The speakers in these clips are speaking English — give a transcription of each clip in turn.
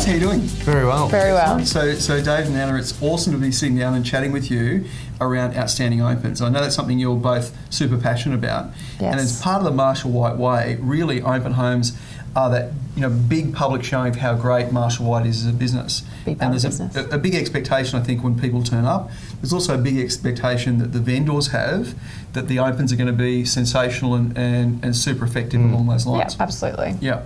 how are you doing? Very well. Very well. So Dave and Anna, it's awesome to be sitting down and chatting with you around outstanding opens. I know that's something you're both super passionate about. Yes. And as part of the Marshall White Way, really open homes are that big public showing of how great Marshall White is as a business. And there's a big expectation, I think, when people turn up. There's also a big expectation that the vendors have that the opens are going to be sensational and super effective along those lines. Yeah, absolutely. Yeah.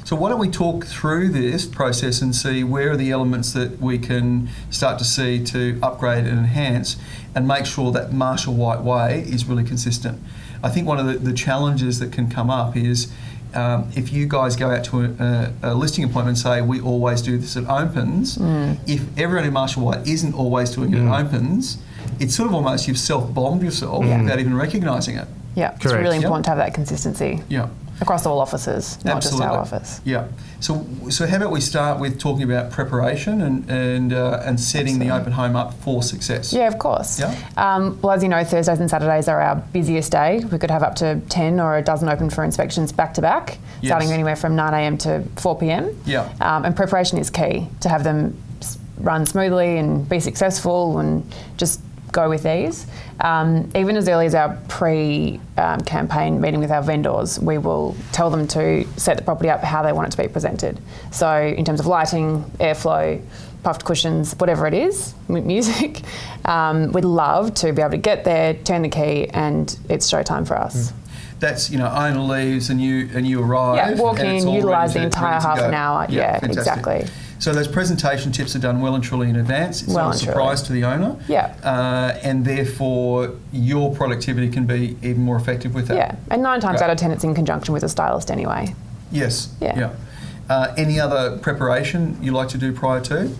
So why don't we talk through this process and see where are the elements that we can start to see to upgrade and enhance and make sure that Marshall White Way is really consistent. I think one of the challenges that can come up is if you guys go out to a listing appointment and say, we always do this at opens, if everyone in Marshall White isn't always doing it at opens, it's sort of almost you've self-bombed yourself without even recognising it. Yeah, it's really important to have that consistency. Yeah. Across all offices, not Absolutely. just our office. Yeah. So how about we start with talking about preparation and setting the open home up for success? Yeah, of course. Yeah. Well, as you know, Thursdays and Saturdays are our busiest day. We could have up to 10 or a dozen open for inspections back to back, starting anywhere from 9 a.m. to 4 p.m. Yeah. And preparation is key to have them run smoothly and be successful and just go with ease. Even as early as our pre-campaign meeting with our vendors, we will tell them to set the property up how they want it to be presented. So in terms of lighting, airflow, puffed cushions, whatever it is, music, we'd love to be able to get there, turn the key, and it's showtime for us. That's, owner leaves and you arrive. Yeah, walk in, utilise the entire half an hour. Yeah, fantastic. Exactly. So those presentation tips are done well and truly in advance. It's not a surprise to the owner. Yeah. And therefore your productivity can be even more effective with that. Yeah, and 9 times out of 10 it's in conjunction with a stylist anyway. Yes. Yeah. Any other preparation you like to do prior to?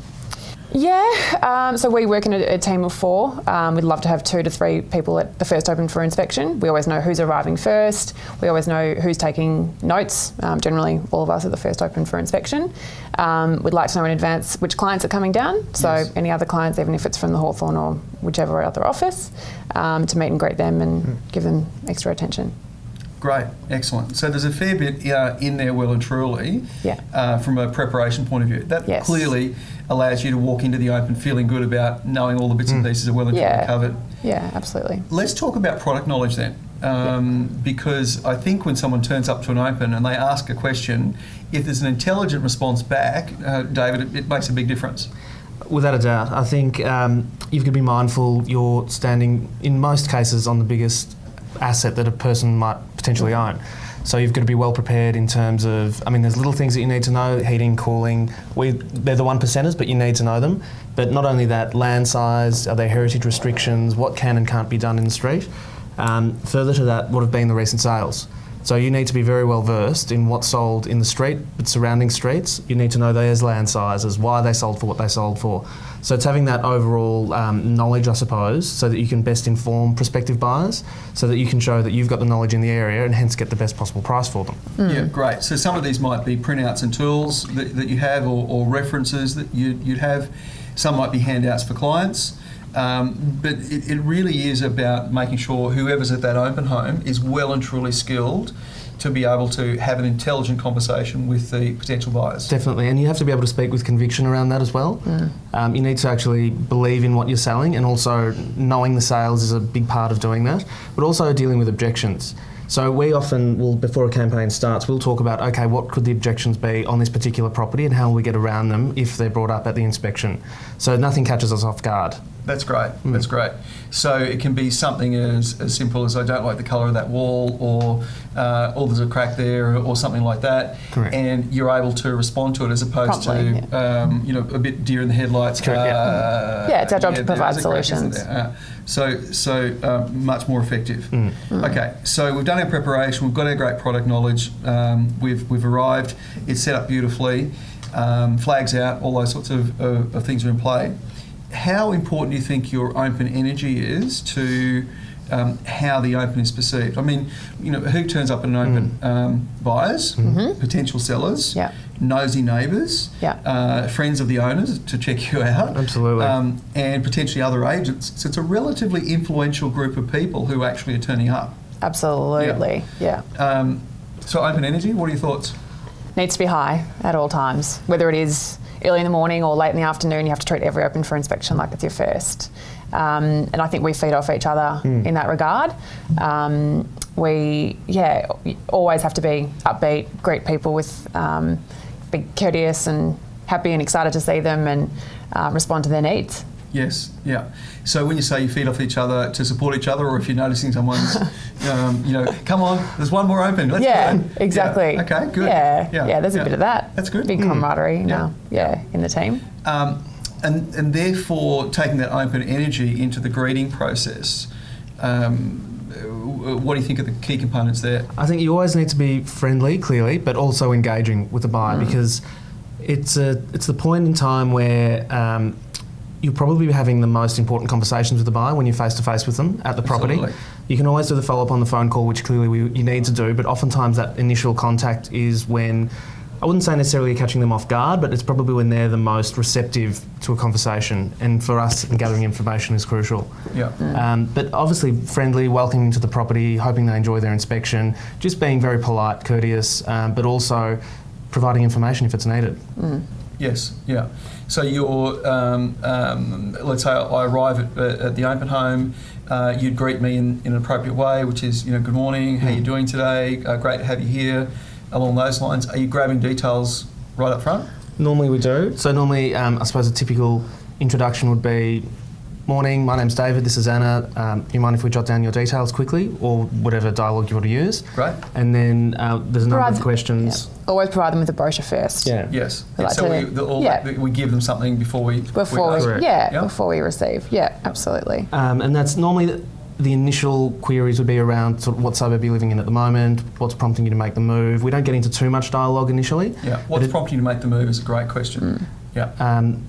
Yeah, so we work in a team of 4. We'd love to have 2 to 3 people at the first open for inspection. We always know who's arriving first. We always know who's taking notes. Generally, all of us at the first open for inspection. We'd like to know in advance which clients are coming down. So any other clients, even if it's from the Hawthorn or whichever other office, to meet and greet them and give them extra attention. Great, excellent. So there's a fair bit in there well and truly from a preparation point of view. That clearly allows you to walk into the open feeling good about knowing all the bits and pieces are well and truly covered. Yeah, absolutely. Let's talk about product knowledge then. Because I think when someone turns up to an open and they ask a question, if there's an intelligent response back, David, it makes a big difference. Without a doubt. I think you've got to be mindful you're standing, in most cases, on the biggest asset that a person might potentially own. So you've got to be well prepared in terms of, there's little things that you need to know, heating, cooling. They're the 1%ers, but you need to know them. But not only that, land size, are there heritage restrictions, what can and can't be done in the street. Further to that would have been the recent sales. So you need to be very well versed in what's sold in the street, but surrounding streets. You need to know those land sizes, why they sold for what they sold for. So it's having that overall knowledge, I suppose, so that you can best inform prospective buyers, so that you can show that you've got the knowledge in the area and hence get the best possible price for them. Yeah, great. So some of these might be printouts and tools that you have or references that you'd have. Some might be handouts for clients. But it really is about making sure whoever's at that open home is well and truly skilled to be able to have an intelligent conversation with the potential buyers. Definitely, and you have to be able to speak with conviction around that as well. You need to actually believe in what you're selling, and also knowing the sales is a big part of doing that, but also dealing with objections. So we often will, before a campaign starts, we'll talk about, okay, what could the objections be on this particular property and how will we get around them if they're brought up at the inspection. So nothing catches us off guard. That's great, that's great. So it can be something as simple as I don't like the colour of that wall, or there's a crack there, or something like that. Correct. And you're able to respond to it as opposed promptly, to a bit deer in the headlights. Correct, it's our job to provide solutions. So much more effective. Okay, so we've done our preparation, we've got our great product knowledge, we've arrived, it's set up beautifully, flags out, all those sorts of things are in play. How important do you think your open energy is to how the open is perceived? Who turns up at an open? Buyers, potential sellers, nosy neighbours, friends of the owners to check you out. Absolutely. And potentially other agents. So it's a relatively influential group of people who actually are turning up. Absolutely, yeah. So open energy, what are your thoughts? Needs to be high at all times, whether it is early in the morning or late in the afternoon, you have to treat every open for inspection like it's your first. And I think we feed off each other in that regard. We always have to be upbeat, greet people with, be courteous and happy and excited to see them, and respond to their needs. Yes, yeah. So when you say you feed off each other to support each other, or if you're noticing someone's, come on, there's one more open. Let's go. Exactly. Yeah. Okay, good. Yeah, there's a bit of that. That's good. Big camaraderie in the team. And therefore, taking that open energy into the greeting process, what do you think are the key components there? I think you always need to be friendly, clearly, but also engaging with the buyer, because it's the point in time where you'll probably be having the most important conversations with the buyer when you're face-to-face with them at the property. Absolutely. You can always do the follow-up on the phone call, which clearly you need to do, but oftentimes that initial contact is when, I wouldn't say necessarily you're catching them off guard, but it's probably when they're the most receptive to a conversation, and for us, gathering information is crucial. Yeah. But obviously friendly, welcoming to the property, hoping they enjoy their inspection, just being very polite, courteous, but also providing information if it's needed. Yes, yeah. So you're, let's say I arrive at the open home, you'd greet me in an appropriate way, which is, good morning, how are you doing today? Great to have you here. Along those lines, are you grabbing details right up front? Normally we do. So normally, I suppose a typical introduction would be, morning, my name's David, this is Anna. Do you mind if we jot down your details quickly, or whatever dialogue you want to use? Great. And then there's a number of questions. Yeah. Always provide them with a brochure first. Yeah. Yes. Like So we give them something before we receive. Yeah, absolutely. And that's normally the initial queries would be around sort of what suburb you're living in at the moment, what's prompting you to make the move. We don't get into too much dialogue initially. Yeah. What's prompting you to make the move is a great question. Yeah.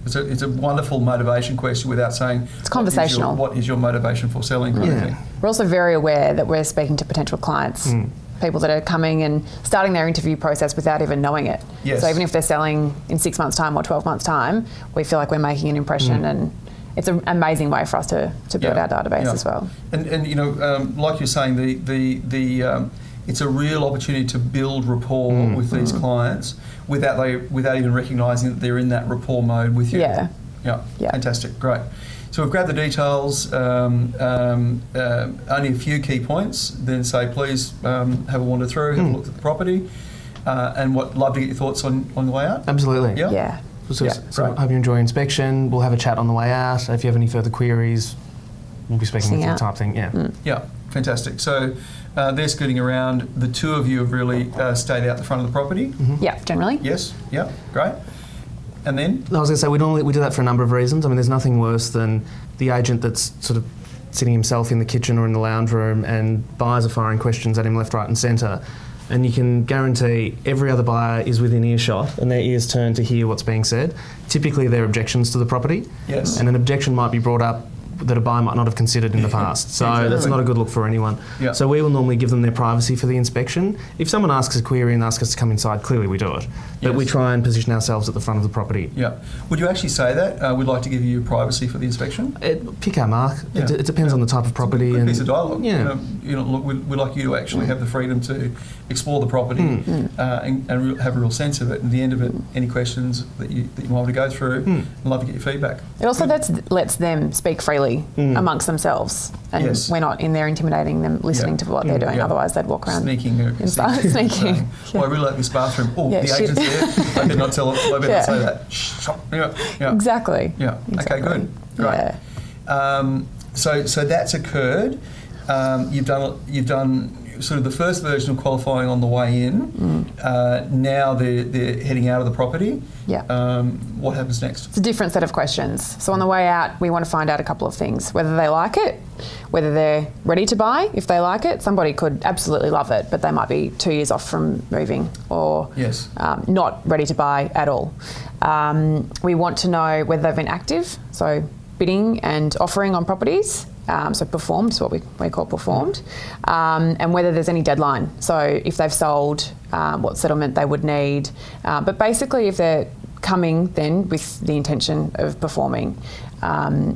It's a wonderful motivation question without saying it's conversational. What is your motivation for selling? Kind of thing. We're also very aware that we're speaking to potential clients, people that are coming and starting their interview process without even knowing it. Yes. So even if they're selling in 6 months' time or 12 months' time, we feel like we're making an impression, and it's an amazing way for us to build our database as well. And like you're saying, the it's a real opportunity to build rapport with these clients without even recognising that they're in that rapport mode with you. Yeah. Fantastic, great. So we've grabbed the details, only a few key points, then say please have a wander through, have a look at the property, and love to get your thoughts on the way out. Absolutely. Yeah. So I hope you enjoy your inspection. We'll have a chat on the way out. If you have any further queries, we'll be speaking with you type thing. Yeah, fantastic. So they're scooting around. The two of you have really stayed out the front of the property. Yeah, generally. Yes, yeah, great. And then? I was going to say, we do that for a number of reasons. I mean, there's nothing worse than the agent that's sort of sitting himself in the kitchen or in the lounge room and buyers are firing questions at him left, right and centre. And you can guarantee every other buyer is within earshot and their ears turn to hear what's being said. Typically they're objections to the property. Yes. And an objection might be brought up that a buyer might not have considered in the past. So that's not a good look for anyone. Yeah. So we will normally give them their privacy for the inspection. If someone asks a query and asks us to come inside, clearly we do it. But we try and position ourselves at the front of the property. Yeah. Would you actually say that? We'd like to give you privacy for the inspection? Pick our mark. Yeah. It depends on the type of property. It's a good piece of dialogue. Yeah. Look, we'd like you to actually have the freedom to explore the property and have a real sense of it. And at the end of it, any questions that you might want to go through, I'd love to get your feedback. It also lets them speak freely amongst themselves, and we're not in there intimidating them, listening to what they're doing. Otherwise, they'd walk around sneaking. Sneaking. Well, I really like this bathroom. Oh, the agent's there. I better not tell them. I better not say that. Shh. Yeah. Exactly. Yeah. Exactly. Okay. Good. Great. Yeah. So that's occurred. You've done sort of the first version of qualifying on the way in. Now they're heading out of the property. Yeah. What happens next? It's a different set of questions. So on the way out, we want to find out a couple of things: whether they like it, whether they're ready to buy. If they like it, somebody could absolutely love it, but they might be 2 years off from moving, or not ready to buy at all. We want to know whether they've been active, so bidding and offering on properties. So performed is what we call performed, and whether there's any deadline. So if they've sold, what settlement they would need. But basically, if they're coming then with the intention of performing,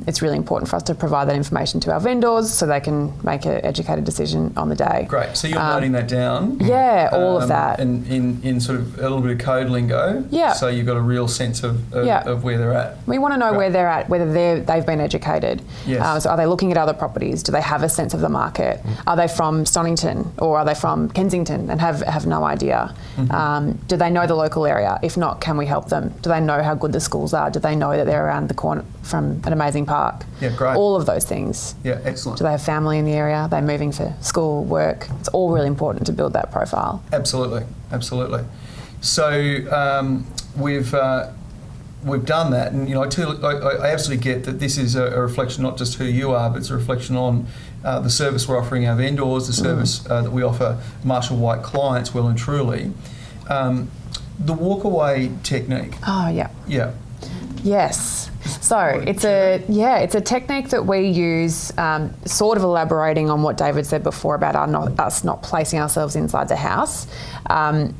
it's really important for us to provide that information to our vendors so they can make an educated decision on the day. Great. So you're noting that down. Yeah, all of that. And in sort of a little bit of code lingo. Yeah. So you've got a real sense of where they're at. We want to know where they're at, whether they've been educated. Yes. So are they looking at other properties? Do they have a sense of the market? Are they from Stonington or are they from Kensington and have no idea? Do they know the local area? If not, can we help them? Do they know how good the schools are? Do they know that they're around the corner from an amazing park? Yeah, great. All of those things. Yeah, excellent. Do they have family in the area? Are they moving for school, work? It's all really important to build that profile. Absolutely. So we've done that, and I absolutely get that this is a reflection not just who you are, but it's a reflection on the service we're offering our vendors, the service that we offer Marshall White clients well and truly. The walkaway technique. Oh yeah. Yeah. Yes. So it's a technique that we use, sort of elaborating on what David said before about us not placing ourselves inside the house.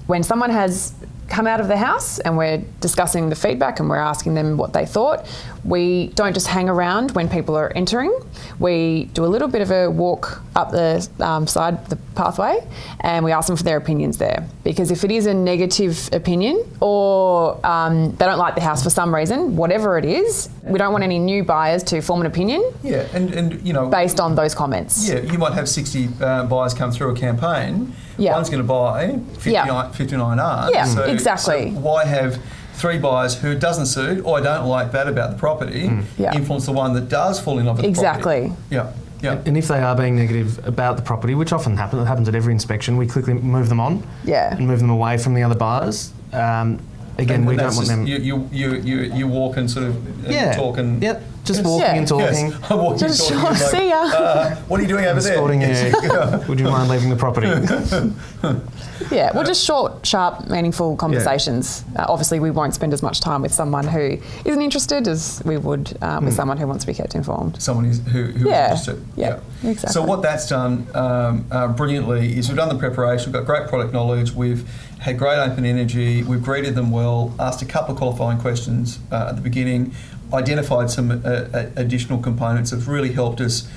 When someone has come out of the house and we're discussing the feedback and we're asking them what they thought, we don't just hang around when people are entering. We do a little bit of a walk up the side, the pathway, and we ask them for their opinions there. Because if it is a negative opinion or they don't like the house for some reason, whatever it is, we don't want any new buyers to form an opinion. Yeah, and based on those comments. Yeah, you might have 60 buyers come through a campaign. Yeah. One's going to buy 59 aren't. Yeah, exactly. So why have 3 buyers who it doesn't suit or I don't like that about the property influence the one that does fall in love with the property? Yeah. And if they are being negative about the property, which often happens at every inspection, we quickly move them on and move them away from the other buyers. Again, we don't want them. You walk and sort of talk and. Yep. Just walking and talking. Yes. I'm walking and talking. Like, see ya. What are you doing over there? Spotting you. Would you mind leaving the property? Yeah, well, just short, sharp, meaningful conversations. Obviously, we won't spend as much time with someone who isn't interested as we would with someone who wants to be kept informed. Someone who is interested. Yeah, exactly. So what that's done brilliantly is we've done the preparation, we've got great product knowledge, we've had great open energy, we've greeted them well, asked a couple of qualifying questions at the beginning, identified some additional components that have really helped us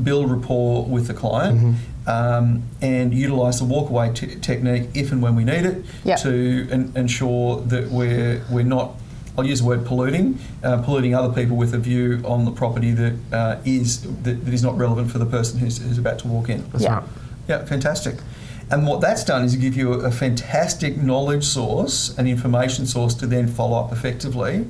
build rapport with the client and utilise the walkaway technique if and when we need it to ensure that we're not, I'll use the word polluting other people with a view on the property that is not relevant for the person who's about to walk in. That's right. Yeah, fantastic. And what that's done is give you a fantastic knowledge source, an information source to then follow up effectively.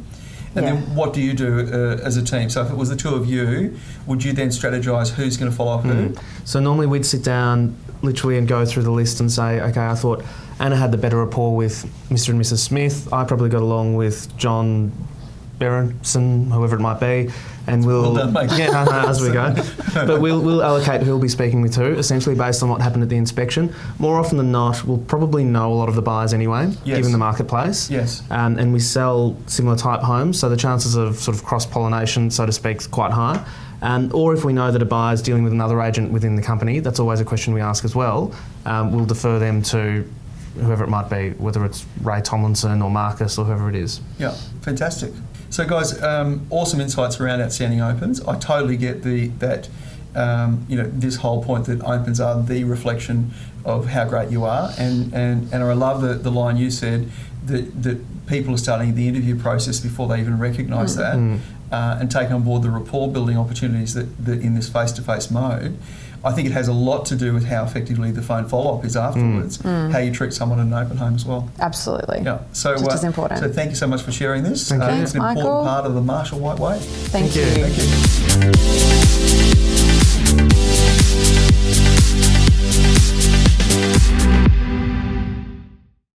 And then what do you do as a team? So if it was the two of you, would you then strategise who's going to follow up who? So normally we'd sit down literally and go through the list and say, okay, I thought Anna had the better rapport with Mr. and Mrs. Smith. I probably got along with John Berenson, whoever it might be, and we'll as we go. But we'll allocate who we'll be speaking with who, essentially based on what happened at the inspection. More often than not, we'll probably know a lot of the buyers anyway, given the marketplace. Yes. And we sell similar type homes, so the chances of sort of cross-pollination, so to speak, is quite high. Or if we know that a buyer's dealing with another agent within the company, that's always a question we ask as well. We'll defer them to whoever it might be, whether it's Ray Tomlinson or Marcus or whoever it is. Yeah, fantastic. So guys, awesome insights around outstanding opens. I totally get that this whole point that opens are the reflection of how great you are, and I love the line you said that people are starting the interview process before they even recognise that, and take on board the rapport building opportunities that in this face-to-face mode. I think it has a lot to do with how effectively the phone follow-up is afterwards, how you treat someone in an open home as well. Absolutely. Yeah. So, just as important. So thank you so much for sharing this. Thank you. It's an important part of the Marshall White way. Thank you. Thank you.